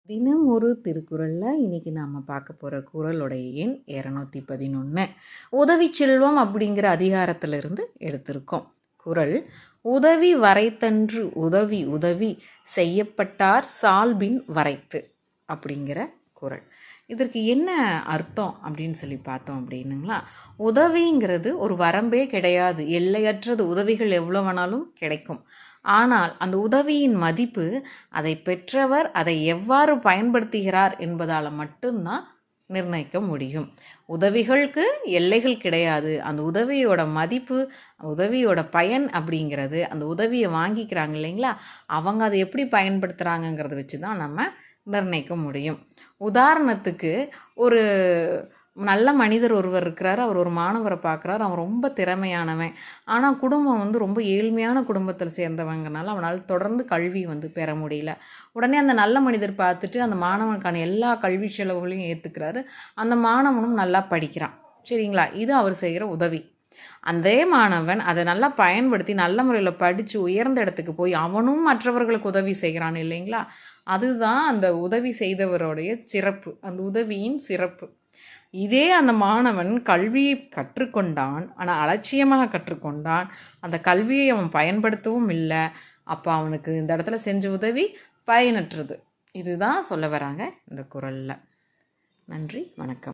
தினம் ஒரு திருக்குறளில் இன்றைக்கி நாம் பார்க்க போகிற குறளுடைய எண் 211. உதவி செல்வம் அப்படிங்கிற அதிகாரத்திலிருந்து எடுத்திருக்கோம். குறள்: உதவி வரைத்தன்று உதவி உதவி செய்யப்பட்டார் சால்பின் வரைத்து அப்படிங்கிற குறள். இதற்கு என்ன அர்த்தம் அப்படின்னு சொல்லி பார்த்தோம் அப்படின்னுங்களா, உதவிங்கிறது ஒரு வரம்பே கிடையாது, எல்லையற்றது. உதவிகள் எவ்வளோ வேணாலும் கிடைக்கும். ஆனால் அந்த உதவியின் மதிப்பு அதை பெற்றவர் அதை எவ்வாறு பயன்படுத்துகிறார் என்பதால் மட்டும்தான் நிர்ணயிக்க முடியும். உதவிகளுக்கு எல்லைகள் கிடையாது. அந்த உதவியோட மதிப்பு, உதவியோட பயன் அப்படிங்கிறது, அந்த உதவியை வாங்கிக்கிறாங்க இல்லைங்களா, அவங்க அதை எப்படி பயன்படுத்துகிறாங்கங்கிறத வச்சு தான் நம்ம நிர்ணயிக்க முடியும். உதாரணத்துக்கு, ஒரு நல்ல மனிதர் ஒருவர் இருக்கிறார். அவர் ஒரு மாணவரை பார்க்குறாரு. அவன் ரொம்ப திறமையானவன். ஆனால் குடும்பம் ரொம்ப ஏழ்மையான குடும்பத்தில் சேர்ந்தவங்கனால அவனால் தொடர்ந்து கல்வி பெற முடியல. உடனே அந்த நல்ல மனிதர் பார்த்துட்டு அந்த மாணவனுக்கான எல்லா கல்வி செலவுகளையும் ஏற்றுக்கிறாரு. அந்த மாணவனும் நல்லா படிக்கிறான். சரிங்களா? இது அவர் செய்கிற உதவி. அதே மாணவன் அதை நல்லா பயன்படுத்தி நல்ல முறையில் படித்து உயர்ந்த இடத்துக்கு போய் அவனும் மற்றவர்களுக்கு உதவி செய்கிறான் இல்லைங்களா? அதுதான் அந்த உதவி செய்தவருடைய சிறப்பு, அந்த உதவியின் சிறப்பு. இதே அந்த மாணவன் கல்வியை கற்றுக்கொண்டான், ஆனால் அலட்சியமாக கற்றுக்கொண்டான். அந்த கல்வியை அவன் பயன்படுத்தவும் இல்லை. அப்போ அவனுக்கு இந்த இடத்துல செஞ்ச உதவி பயனற்றது. இதுதான் சொல்ல வராங்க இந்த குறளில். நன்றி, வணக்கம்.